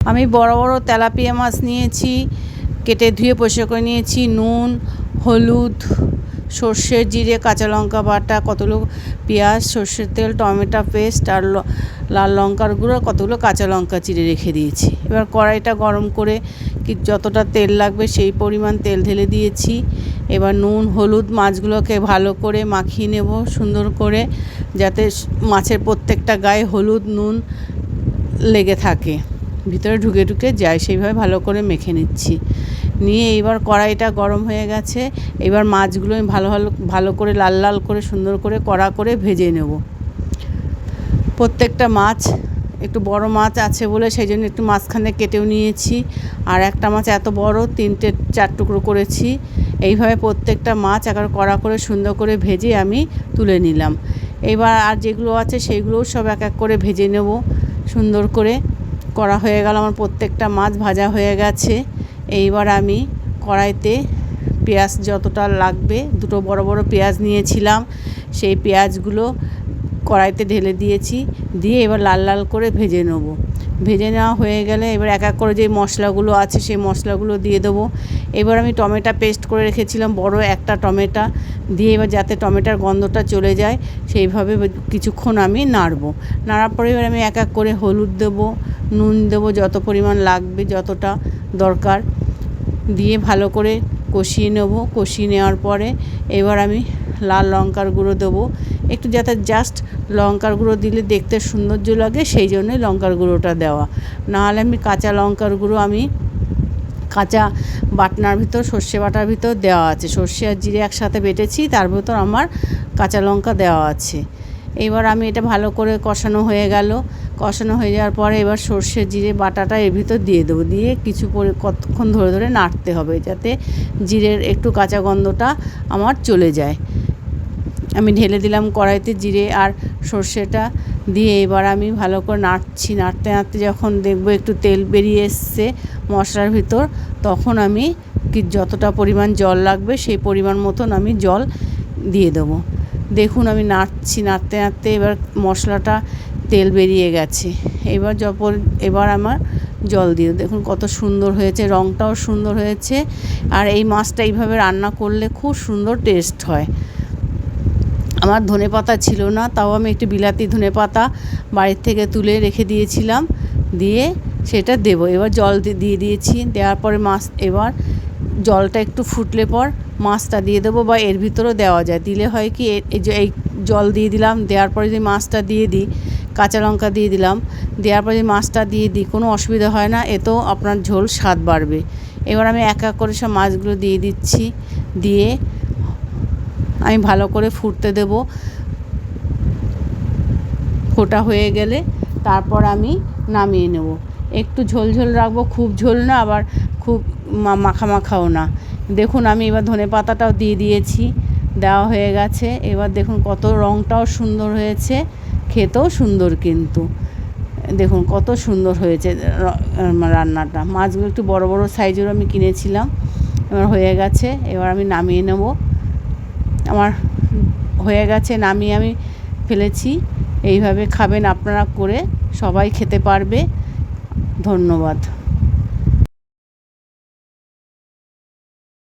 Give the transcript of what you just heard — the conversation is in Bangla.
আমি বড় বড় তেলাপিয়া মাছ নিয়েছি, কেটে ধুয়ে পরিষ্কার করে নিয়েছি। নুন, হলুদ, সর্ষে, জিরে, কাঁচা লঙ্কা বাটা, কতগুলো পেঁয়াজ, সর্ষের তেল, টমেটো পেস্ট আর লাল লঙ্কার গুঁড়ো, কতগুলো কাঁচা লঙ্কা চিড়ে রেখে দিয়েছি। এবার কড়াইটা গরম করে যতটা তেল লাগবে সেই পরিমাণ তেল ঢেলে দিয়েছি। এবার নুন, হলুদ, মাছগুলোকে ভালো করে মাখিয়ে নেব সুন্দর করে, যাতে মাছের প্রত্যেকটা গায়ে হলুদ নুন লেগে থাকে, ভিতরে ঢুকে ঢুকে যায়, সেইভাবে ভালো করে মেখে নিচ্ছি। নিয়ে এবার কড়াইটা গরম হয়ে গেছে। এবার মাছগুলো আমি ভালো করে লাল লাল করে সুন্দর করে কড়া করে ভেজে নেব। প্রত্যেকটা মাছ, একটু বড় মাছ আছে বলে সেই জন্য একটু মাঝখানে কেটেও নিয়েছি। আর একটা মাছ এত বড় 3-4 টুকরো করেছি। এইভাবে প্রত্যেকটা মাছ একবার কড়া করে সুন্দর করে ভেজে আমি তুলে নিলাম। এবার আর যেগুলো আছে সেইগুলোও সব এক এক করে ভেজে নেব সুন্দর করে। করা হয়ে গেল, আমার প্রত্যেকটা মাছ ভাজা হয়ে গেছে। এইবার আমি কড়াইতে পেঁয়াজ যতটা লাগবে, 2 বড় বড় পেঁয়াজ নিয়েছিলাম, সেই পেঁয়াজগুলো কড়াইতে ঢেলে দিয়েছি। দিয়ে এবার লাল লাল করে ভেজে নেব। ভেজে নেওয়া হয়ে গেলে এবার এক এক করে যে মশলাগুলো আছে সেই মশলাগুলো দিয়ে দেবো। এবার আমি টমেটো পেস্ট করে রেখেছিলাম, বড় একটা টমেটো দিয়ে, এবার যাতে টমেটোর গন্ধটা চলে যায় সেইভাবে কিছুক্ষণ আমি নাড়বো। নাড়ার পরে এবার আমি এক এক করে হলুদ দেবো, নুন দেবো, যত পরিমাণ লাগবে যতটা দরকার দিয়ে ভালো করে কষিয়ে নেব। কষিয়ে নেওয়ার পরে এবার আমি লাল লঙ্কার গুঁড়ো দেবো একটু, যাতে জাস্ট লঙ্কার গুঁড়ো দিলে দেখতে সৌন্দর্য লাগে, সেই জন্যই লঙ্কার গুঁড়োটা দেওয়া। নাহলে আমি কাঁচা লঙ্কার গুঁড়ো আমি কাঁচা বাটনার ভিতর, সর্ষে বাটার ভিতর দেওয়া আছে, সর্ষে আর জিরে একসাথে বেটেছি, তার ভিতর আমার কাঁচা লঙ্কা দেওয়া আছে। এবার আমি এটা ভালো করে কষানো হয়ে গেল। কষানো হয়ে যাওয়ার পরে এবার সর্ষে জিরে বাটাটা এর ভিতর দিয়ে দেবো। দিয়ে কতক্ষণ ধরে ধরে নাড়তে হবে, যাতে জিরের একটু কাঁচা গন্ধটা আমার চলে যায়। আমি ঢেলে দিলাম কড়াইতে জিরে আর সর্ষেটা দিয়ে। এবার আমি ভালো করে নাড়ছি। নাড়তে নাড়তে যখন দেখবো একটু তেল বেরিয়ে এসছে মশলার ভিতর, তখন আমি যতটা পরিমাণ জল লাগবে সেই পরিমাণ মতন আমি জল দিয়ে দেবো। দেখুন আমি নাড়ছি, নাড়তে নাড়তে এবার মশলাটা তেল বেরিয়ে গেছে। এবার আমার জল দিয়ে, দেখুন কত সুন্দর হয়েছে, রঙটাও সুন্দর হয়েছে। আর এই মাছটা এইভাবে রান্না করলে খুব সুন্দর টেস্ট হয়। আমার ধনেপাতা ছিল না, তাও আমি একটু বিলাতি ধনেপাতা বাড়ির থেকে তুলে রেখে দিয়েছিলাম, দিয়ে সেটা দেবো। এবার জল দিয়ে দিয়েছি। দেওয়ার পরে এবার জলটা একটু ফুটলে পর মাছটা দিয়ে দেবো, বা এর ভিতরেও দেওয়া যায়। দিলে হয় কি, এই জল দিয়ে দিলাম, দেওয়ার পরে যদি মাছটা দিয়ে দিই, কাঁচা লঙ্কা দিয়ে দিলাম, দেওয়ার পরে যদি মাছটা দিয়ে দিই কোনো অসুবিধা হয় না, এতেও আপনার ঝোল স্বাদ বাড়বে। এবার আমি এক এক করে সব মাছগুলো দিয়ে দিচ্ছি। দিয়ে আমি ভালো করে ফুটতে দেব। ফোটা হয়ে গেলে তারপর আমি নামিয়ে নেব। একটু ঝোল ঝোল রাখবো, খুব ঝোল না আবার খুব মাখা মাখাও না। দেখুন আমি এবার ধনেপাতাটাও দিয়ে দিয়েছি, দেওয়া হয়ে গেছে। এবার দেখুন কত রঙটাও সুন্দর হয়েছে, খেতেও সুন্দর, কিন্তু দেখুন কত সুন্দর হয়েছে রান্নাটা। মাছগুলো একটু বড় বড় সাইজেরও আমি কিনেছিলাম। এবার হয়ে গেছে, এবার আমি নামিয়ে নেব। আমার হয়ে গেছে, নামিয়ে আমি ফেলেছি। এইভাবে খাবেন আপনারা করে, সবাই খেতে পারবে। ধন্যবাদ।